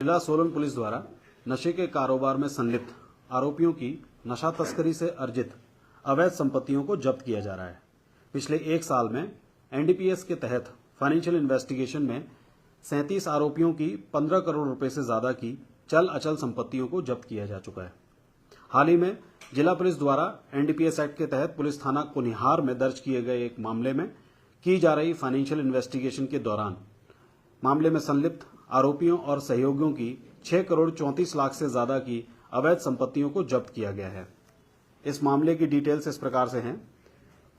जिला सोलन पुलिस द्वारा नशे के कारोबार में संलिप्त आरोपियों की नशा तस्करी से अर्जित अवैध संपत्तियों को जब्त किया जा रहा है। पिछले एक साल में एनडीपीएस के तहत फाइनेंशियल इन्वेस्टिगेशन में 37 आरोपियों की 15 करोड़ रुपए से ज्यादा की चल अचल संपत्तियों को जब्त किया जा चुका है। हाल ही में जिला पुलिस द्वारा एनडीपीएस एक्ट के तहत पुलिस थाना कुनिहार में दर्ज किए गए एक मामले में की जा रही फाइनेंशियल इन्वेस्टिगेशन के दौरान मामले में संलिप्त आरोपियों और सहयोगियों की 6 करोड़ 34 लाख से ज्यादा की अवैध संपत्तियों को जब्त किया गया है। इस मामले की डिटेल्स इस प्रकार से हैं।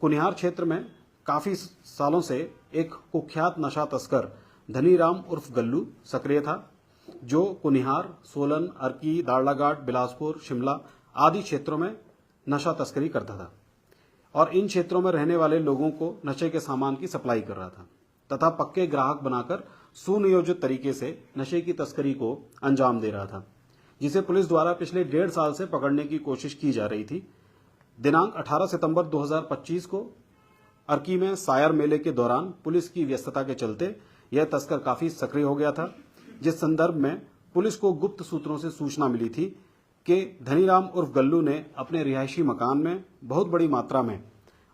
कुनिहार क्षेत्र में काफी सालों से एक कुख्यात नशा तस्कर धनीराम उर्फ गल्लू सक्रिय था, जो कुनिहार, सोलन, अर्की, दाड़लाघाट, बिलासपुर, शिमला आदि क्षेत्रों में नशा तस्करी करता था और इन क्षेत्रों में रहने वाले लोगों को नशे के सामान की सप्लाई कर रहा था तथा पक्के ग्राहक बनाकर सुनियोजित तरीके से नशे की तस्करी को अंजाम दे रहा था, जिसे पुलिस द्वारा पिछले 1.5 साल से पकड़ने की कोशिश की जा रही थी। दिनांक 18 सितंबर 2025 को अर्की में सायर मेले के दौरान पुलिस की व्यस्तता के चलते यह तस्कर काफी सक्रिय हो गया था, जिस संदर्भ में पुलिस को गुप्त सूत्रों से सूचना मिली थी कि धनीराम उर्फ गल्लू ने अपने रिहायशी मकान में बहुत बड़ी मात्रा में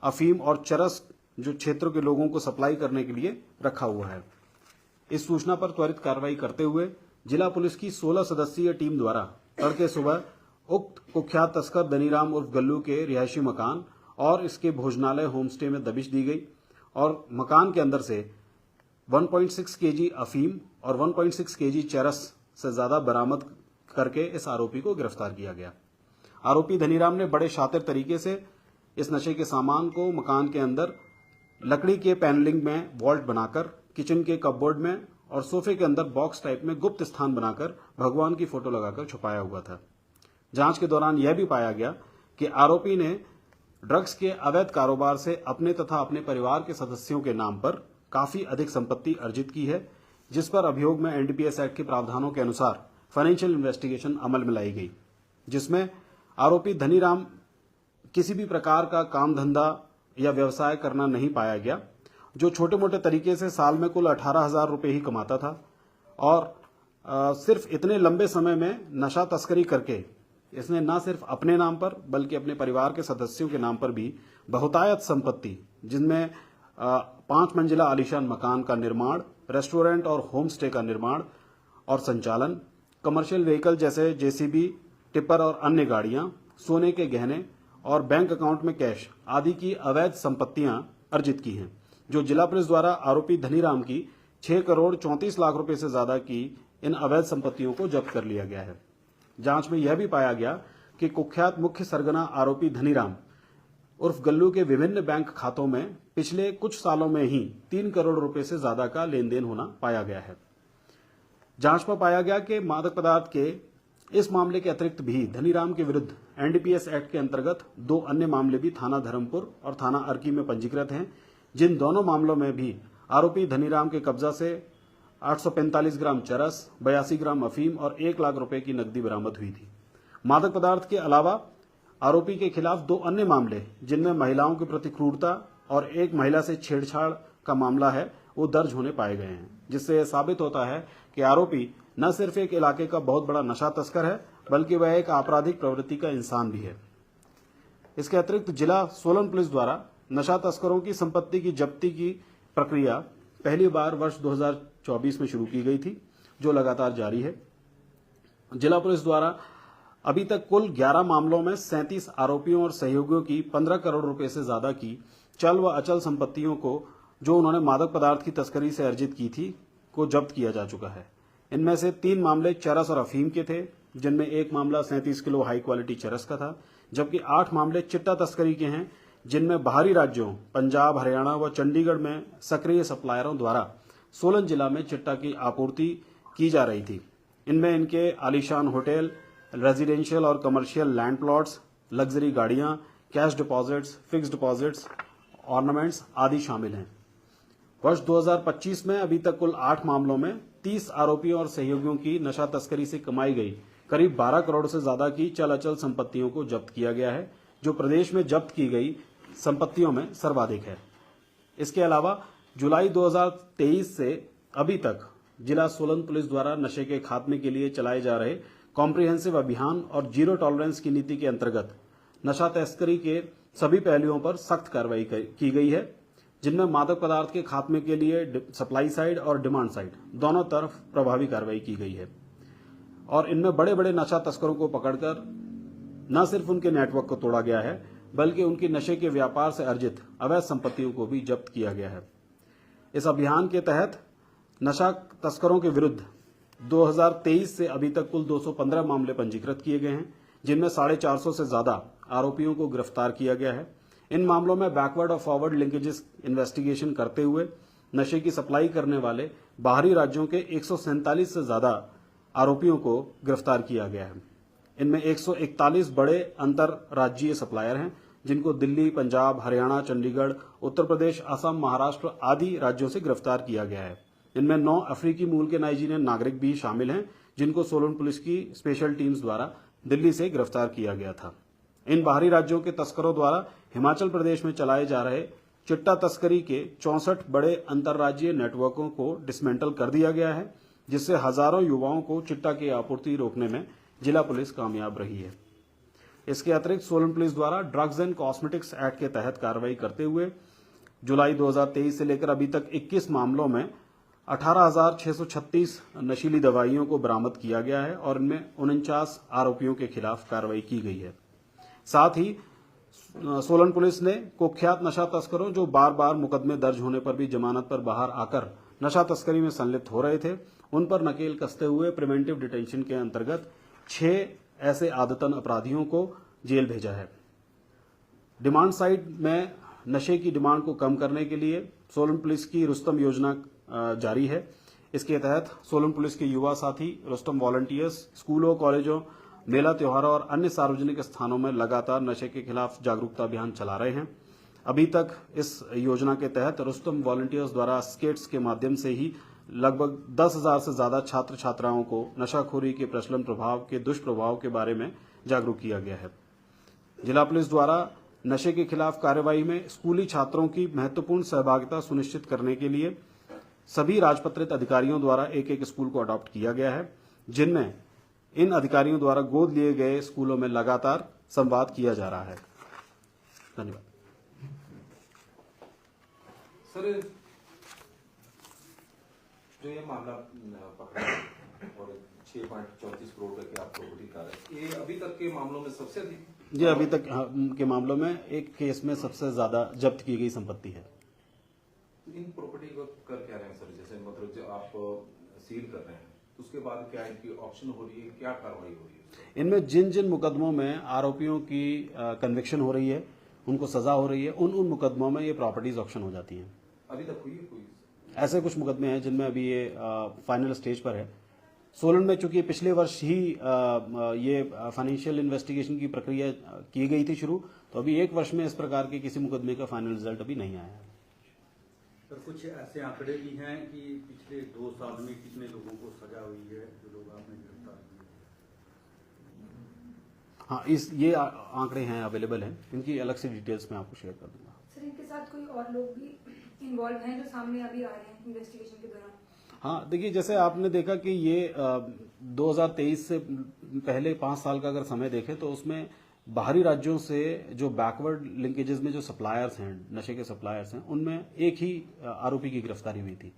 अफीम और चरस जो क्षेत्र के लोगों को सप्लाई करने के लिए रखा हुआ है। इस सूचना पर त्वरित कार्रवाई करते हुए जिला पुलिस की 16 सदस्यीय टीम द्वारा तड़के सुबह उक्त कुख्यात तस्कर धनीराम उर्फ गल्लू के रिहायशी मकान और इसके भोजनालय होमस्टे में दबिश दी गई और मकान के अंदर से 1.6 केजी अफीम और 1.6 केजी चरस से ज्यादा बरामद करके इस आरोपी को गिरफ्तार किया गया। आरोपी धनीराम ने बड़े शातिर तरीके से इस नशे के सामान को मकान के अंदर लकड़ी के पैनलिंग में वॉल्ट बनाकर, किचन के कपबोर्ड में और सोफे के अंदर बॉक्स टाइप में गुप्त स्थान बनाकर भगवान की फोटो लगाकर छुपाया हुआ था। जांच के दौरान यह भी पाया गया कि आरोपी ने ड्रग्स के अवैध कारोबार से अपने तथा अपने परिवार के सदस्यों के नाम पर काफी अधिक संपत्ति अर्जित की है, जिस पर अभियोग में एनडीपीएस एक्ट के प्रावधानों के अनुसार फाइनेंशियल इन्वेस्टिगेशन अमल में लाई गई, जिसमें आरोपी धनीराम किसी भी प्रकार का काम धंधा या व्यवसाय करना नहीं पाया गया, जो छोटे मोटे तरीके से साल में कुल 18,000 रुपए ही कमाता था और सिर्फ इतने लंबे समय में नशा तस्करी करके इसने न सिर्फ अपने नाम पर बल्कि अपने परिवार के सदस्यों के नाम पर भी बहुतायत संपत्ति, जिनमें 5 मंजिला आलीशान मकान का निर्माण, रेस्टोरेंट और होम स्टे का निर्माण और संचालन, कमर्शियल व्हीकल जैसे जेसीबी, टिपर और अन्य गाड़ियां, सोने के गहने और बैंक अकाउंट में कैश आदि की अवैध संपत्तियां अर्जित की हैं, जो जिला पुलिस द्वारा आरोपी धनीराम की 6 करोड़ 34 लाख रुपए से ज्यादा की इन अवैध संपत्तियों को जब्त कर लिया गया है। जांच में यह भी पाया गया कि कुख्यात मुख्य सरगना आरोपी धनीराम उर्फ गल्लू के विभिन्न बैंक खातों में पिछले कुछ सालों में ही 3 करोड़ रुपए से ज्यादा का लेन देन होना पाया गया है। जांच में पाया गया कि मादक पदार्थ के इस मामले के अतिरिक्त भी धनीराम के विरुद्ध एनडीपीएस एक्ट के अंतर्गत 2 अन्य मामले भी थाना धर्मपुर और थाना अर्की में पंजीकृत हैं, जिन दोनों मामलों में भी आरोपी धनीराम के कब्जा से 845 ग्राम चरस, 82 ग्राम अफीम और 1 लाख रुपए की नकदी बरामद हुई थी। मादक पदार्थ के अलावा आरोपी के खिलाफ 2 अन्य मामले, जिनमें महिलाओं के प्रति क्रूरता और एक महिला से छेड़छाड़ का मामला है, वो दर्ज होने पाए गए हैं, जिससे यह साबित होता है कि आरोपी न सिर्फ एक इलाके का बहुत बड़ा नशा तस्कर है, बल्कि वह एक आपराधिक प्रवृत्ति का इंसान भी है। इसके अतिरिक्त जिला सोलन पुलिस द्वारा नशा तस्करों की संपत्ति की जब्ती की प्रक्रिया पहली बार वर्ष 2024 में शुरू की गई थी, जो लगातार जारी है। जिला पुलिस द्वारा अभी तक कुल 11 मामलों में 37 आरोपियों और सहयोगियों की 15 करोड़ रुपए से ज्यादा की चल व अचल संपत्तियों को, जो उन्होंने मादक पदार्थ की तस्करी से अर्जित की थी, को जब्त किया जा चुका है। इनमें से 3 मामले चरस और अफीम के थे, जिनमें एक मामला 37 किलो हाई क्वालिटी चरस का था, जबकि 8 मामले चिट्टा तस्करी के हैं, जिनमें बाहरी राज्यों पंजाब, हरियाणा व चंडीगढ़ में सक्रिय सप्लायरों द्वारा सोलन जिला में चिट्टा की आपूर्ति की जा रही थी। इनमें इनके आलीशान होटल, रेजिडेंशियल और कमर्शियल लैंड प्लॉट्स, लग्जरी गाड़ियां, cash deposits, fixed deposits, ornaments आदि शामिल हैं। वर्ष 2025 में अभी तक कुल 8 मामलों में 30 आरोपियों और सहयोगियों की नशा तस्करी से कमाई गई करीब 12 करोड़ से ज्यादा की चल अचल संपत्तियों को जब्त किया गया है, जो प्रदेश में जब्त की गई संपत्तियों में सर्वाधिक है। इसके अलावा जुलाई 2023 से अभी तक जिला सोलन पुलिस द्वारा नशे के खात्मे के लिए चलाए जा रहे कॉम्प्रिहेंसिव अभियान और जीरो टॉलरेंस की नीति के अंतर्गत नशा तस्करी के सभी पहलुओं पर सख्त कार्रवाई की गई है, जिनमें मादक पदार्थ के खात्मे के लिए सप्लाई साइड और डिमांड साइड दोनों तरफ प्रभावी कार्रवाई की गई है और इनमें बड़े बड़े नशा तस्करों को पकड़कर न सिर्फ उनके नेटवर्क को तोड़ा गया है, बल्कि उनकी नशे के व्यापार से अर्जित अवैध संपत्तियों को भी जब्त किया गया है। इस अभियान के तहत नशा तस्करों के विरुद्ध 2023 से अभी तक कुल 215 मामले पंजीकृत किए गए हैं, जिनमें 450 से ज्यादा आरोपियों को गिरफ्तार किया गया है। इन मामलों में बैकवर्ड और फॉरवर्ड लिंकेजेस इन्वेस्टिगेशन करते हुए नशे की सप्लाई करने वाले बाहरी राज्यों के 147 से ज्यादा आरोपियों को गिरफ्तार किया गया है। इनमें 141 बड़े अंतरराज्यीय सप्लायर हैं, जिनको दिल्ली, पंजाब, हरियाणा, चंडीगढ़, उत्तर प्रदेश, असम, महाराष्ट्र आदि राज्यों से गिरफ्तार किया गया है। इनमें 9 अफ्रीकी मूल के नाइजीरियन नागरिक भी शामिल हैं, जिनको सोलन पुलिस की स्पेशल टीम्स द्वारा दिल्ली से गिरफ्तार किया गया था। इन बाहरी राज्यों के तस्करों द्वारा हिमाचल प्रदेश में चलाए जा रहे चिट्टा तस्करी के 64 बड़े अंतरराज्यीय नेटवर्कों को डिसमेंटल कर दिया गया है, जिससे हजारों युवाओं को चिट्टा की आपूर्ति रोकने में जिला पुलिस कामयाब रही है। इसके अतिरिक्त सोलन पुलिस द्वारा ड्रग्स एंड कॉस्मेटिक्स एक्ट के तहत कार्रवाई करते हुए जुलाई 2023 से लेकर अभी तक 21 मामलों में 18,636 नशीली दवाइयों को बरामद किया गया है और इनमें 49 आरोपियों के खिलाफ कार्रवाई की गई है। साथ ही सोलन पुलिस ने कुख्यात नशा तस्करों जो बार बार मुकदमे दर्ज होने पर भी जमानत पर बाहर आकर नशा तस्करी में संलिप्त हो रहे थे, उन पर नकेल कसते हुए प्रिवेंटिव डिटेंशन के अंतर्गत 6 ऐसे आदतन अपराधियों को जेल भेजा है। डिमांड साइड में नशे की डिमांड को कम करने के लिए सोलन पुलिस की रुस्तम योजना जारी है। इसके तहत सोलन पुलिस के युवा साथी रुस्तम वॉलंटियर्स स्कूलों, कॉलेजों, मेला त्योहारों और अन्य सार्वजनिक स्थानों में लगातार नशे के खिलाफ जागरूकता अभियान चला रहे हैं। अभी तक इस योजना के तहत रुस्तम वॉलंटियर्स द्वारा स्केट्स के माध्यम से ही लगभग 10,000 से ज्यादा छात्र छात्राओं को नशाखोरी के प्रचलन प्रभाव के दुष्प्रभाव के बारे में जागरूक किया गया है। जिला पुलिस द्वारा नशे के खिलाफ कार्रवाई में स्कूली छात्रों की महत्वपूर्ण सहभागिता सुनिश्चित करने के लिए सभी राजपत्रित अधिकारियों द्वारा एक स्कूल को अडॉप्ट किया गया है, जिनमें इन अधिकारियों द्वारा गोद लिए गए स्कूलों में लगातार संवाद किया जा रहा है। धन्यवाद। सर, जो ये मामला पकड़ा और 6.34 करोड़ के आप प्रॉपर्टी का है, ये अभी तक के मामलों में सबसे अधिक? ये अभी तक के मामलों में एक केस में सबसे ज्यादा जब्त की गई संपत्ति है। इन प्रॉपर्टी को कर क्या रहे हैं सर? जैसे मतलब जो आप सील कर रहे हैं, उसके बाद क्या इनकी ऑक्शन हो रही है, क्या कार्रवाई हो रही है? इनमें जिन जिन मुकदमों में आरोपियों की कन्विक्शन हो रही है, उनको सजा हो रही है, उन मुकदमों में ये प्रॉपर्टीज ऑक्शन हो जाती हैं। अभी तक हुई है कोई? ऐसे कुछ मुकदमे हैं जिनमें अभी ये फाइनल स्टेज पर है। सोलन में चूंकि पिछले वर्ष ही ये फाइनेंशियल इन्वेस्टिगेशन की प्रक्रिया की गई थी शुरू, तो अभी 1 वर्ष में इस प्रकार के किसी मुकदमे का फाइनल रिजल्ट अभी नहीं आया है। सर, कुछ ऐसे आंकड़े भी हैं कि पिछले 2 साल में कितने लोगों को सजा हुई है, जो लोग आपने गिरफ्तार किए? हाँ, ये आंकड़े हैं, अवेलेबल हैं। इनकी अलग से डिटेल्स मैं आपको शेयर कर दूंगा। सर, इनके साथ कोई और लोग भी इन्वॉल्व हैं जो सामने अभी आ रहे हैं इन्वेस्टिगेशन के दौरान? हाँ, देखिए, जैसे आपने देखा कि ये 2023 से पहले 5 साल का अगर समय देखें तो उसमें बाहरी राज्यों से जो बैकवर्ड लिंकेजेस में जो सप्लायर्स हैं, नशे के सप्लायर्स हैं, उनमें एक ही आरोपी की गिरफ्तारी हुई थी,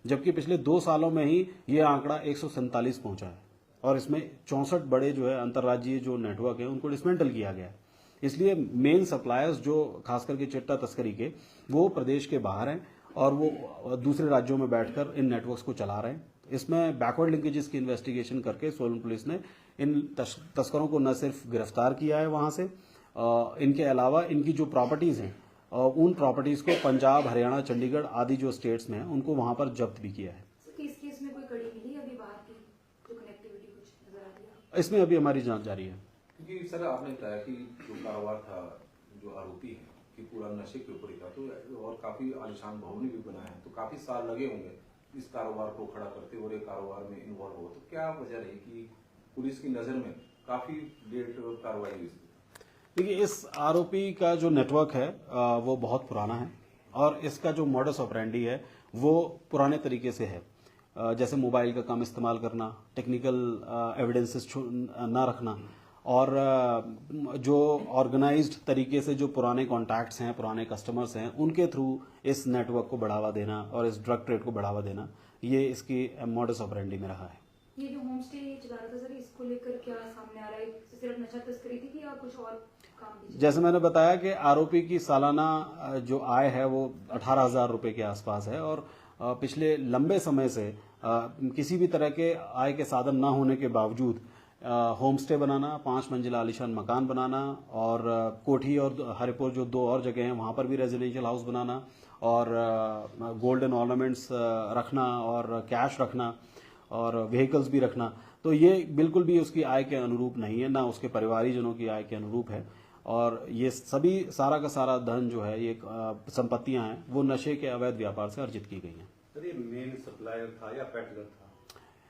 जबकि पिछले 2 सालों में ही ये आंकड़ा 147 पहुंचा है और इसमें 64 बड़े जो है अंतर्राज्यीय जो नेटवर्क है उनको डिसमेंटल किया गया है। इसलिए मेन सप्लायर्स जो खास करके चिट्टा तस्करी के, वो प्रदेश के बाहर हैं और वो दूसरे राज्यों में बैठकर इन नेटवर्क्स को चला रहे हैं। इसमें बैकवर्ड लिंकेजेस की इन्वेस्टिगेशन करके सोलन पुलिस ने इन तस्करों को न सिर्फ गिरफ्तार किया है वहां से, इनके अलावा इनकी जो प्रॉपर्टीज हैं उन प्रॉपर्टीज को पंजाब, हरियाणा, चंडीगढ़ आदि जो स्टेट्स में हैं उनको वहां पर जब्त भी किया है। इस केस में कोई कड़ी मिली अभी बाहर की जो कनेक्टिविटी कुछ नजर आती है? इसमें अभी हमारी जांच जारी है। क्योंकि सर आपने बताया कि जो कारोबार था, जो आरोपी है कि पूरा नशे के ऊपर ही था, तो और काफी आलिशान भवन भी बनाए हैं, तो काफी साल लगे होंगे इस कारोबार को खड़ा करते और एक कारोबार में इन्वॉल्व हो। तो क्या वजह रही कि पुलिस की नजर में काफी लेट कार्रवाई हुई? देखिए, इस आरोपी का जो नेटवर्क है वो बहुत पुराना है और इसका जो मॉडस ऑपरेंडी है वो पुराने तरीके से है। जैसे मोबाइल का कम इस्तेमाल करना, टेक्निकल एविडेंसेस ना रखना, और जो ऑर्गेनाइज्ड तरीके से जो पुराने कॉन्टैक्ट्स हैं, पुराने कस्टमर्स हैं, उनके थ्रू इस नेटवर्क को बढ़ावा देना और इस ड्रग ट्रेड को बढ़ावा देना, ये इसकी मॉडस ऑपरेंडी में रहा है। ये जो होम स्टे चला रहा था सर, इसको लेकर क्या सामने आ रहा है? सिर्फ नशा तस्करी थी कि या कुछ और काम भी? जैसे मैंने बताया कि आरोपी की सालाना जो आय है वो 18,000 रुपए के आसपास है, और पिछले लंबे समय से किसी भी तरह के आय के साधन ना होने के बावजूद होम स्टे बनाना, 5 मंजिला आलीशान मकान बनाना, और कोठी और हरिपुर जो 2 और जगह हैं वहाँ पर भी रेजिडेंशियल हाउस बनाना, और गोल्डन ऑर्नामेंट्स रखना, और कैश रखना, और व्हीकल्स भी रखना, तो ये बिल्कुल भी उसकी आय के अनुरूप नहीं है, ना उसके परिवारीजनों की आय के अनुरूप है। और ये सभी सारा का सारा धन जो है, ये संपत्तियां हैं, वो नशे के अवैध व्यापार से अर्जित की गई हैं। सर ये मेन सप्लायर था या पेडलर था?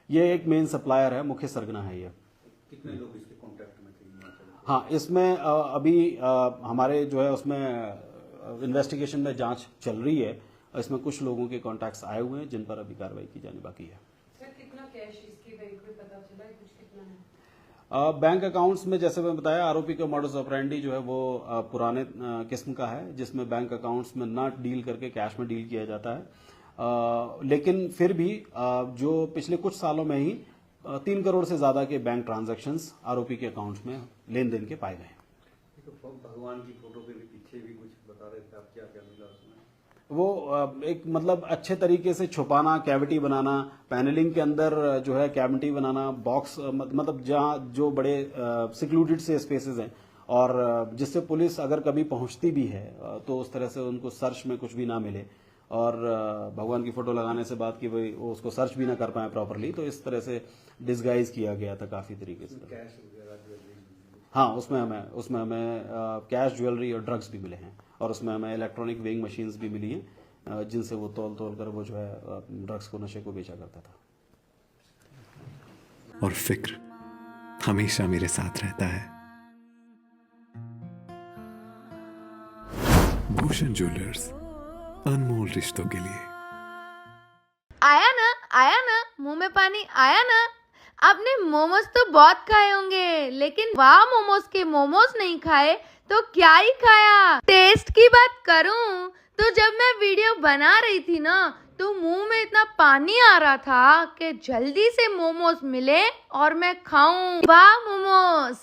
ये एक मेन सप्लायर है, मुख्य सरगना है ये। कितने लोग इसके कांटेक्ट में थे? हाँ, इसमें अभी हमारे जो है उसमें इन्वेस्टिगेशन में जांच चल रही है, इसमें कुछ लोगों के कॉन्टैक्ट्स आए हुए हैं जिन पर अभी कार्रवाई की जानी बाकी है। सर कितना कैश इसके बैंक में पता चला है, कुछ कितना है? बैंक अकाउंट्स में जैसे मैं बताया, आरोपी का मॉडस ऑपरेंडी जो है वो पुराने किस्म का है, जिसमें बैंक अकाउंट्स में ना डील करके कैश में डील किया जाता है। लेकिन फिर भी जो पिछले कुछ सालों में ही 3 करोड़ से ज्यादा के बैंक ट्रांजैक्शंस आरोपी के अकाउंट्स में लेन देन के पाए गए। तो भगवान की फोटो के पीछे भी कुछ बता रहे थे आप, क्या क्या मिला उसमें? वो एक मतलब अच्छे तरीके से छुपाना, कैविटी बनाना, पैनलिंग के अंदर जो है कैविटी बनाना, बॉक्स मतलब जहाँ जो बड़े सिक्लूडेड से स्पेसेस हैं, और जिससे पुलिस अगर कभी पहुंचती भी है तो उस तरह से उनको सर्च में कुछ भी ना मिले, और भगवान की फोटो लगाने से बात की भाई वो उसको सर्च भी ना कर पाए प्रॉपरली, तो इस तरह से डिस्गाइज किया गया था काफी तरीके से। कैश वगैरह ज्वेलरी? हाँ, उसमें हमें कैश, ज्वेलरी और ड्रग्स भी मिले हैं, और उसमें हमें इलेक्ट्रॉनिक वेइंग मशीन्स भी मिली हैं, जिनसे वो तोल कर वो जो है ड्रग्स को, नशे को बेचा करता था। और फिक्र हमेशा मेरे साथ रहता है। भूषण ज्वेलर्स, अनमोल रिश्तों के लिए। आया ना, मुंह में पानी आया ना। आपने मोमोज तो बहुत खाए होंगे, लेकिन वाह मोमोज के मोमोज नहीं खाए तो क्या ही खाया। टेस्ट की बात करूं तो जब मैं वीडियो बना रही थी ना, तो मुंह में इतना पानी आ रहा था कि जल्दी से मोमोज मिले और मैं खाऊं। वाह मोमोज।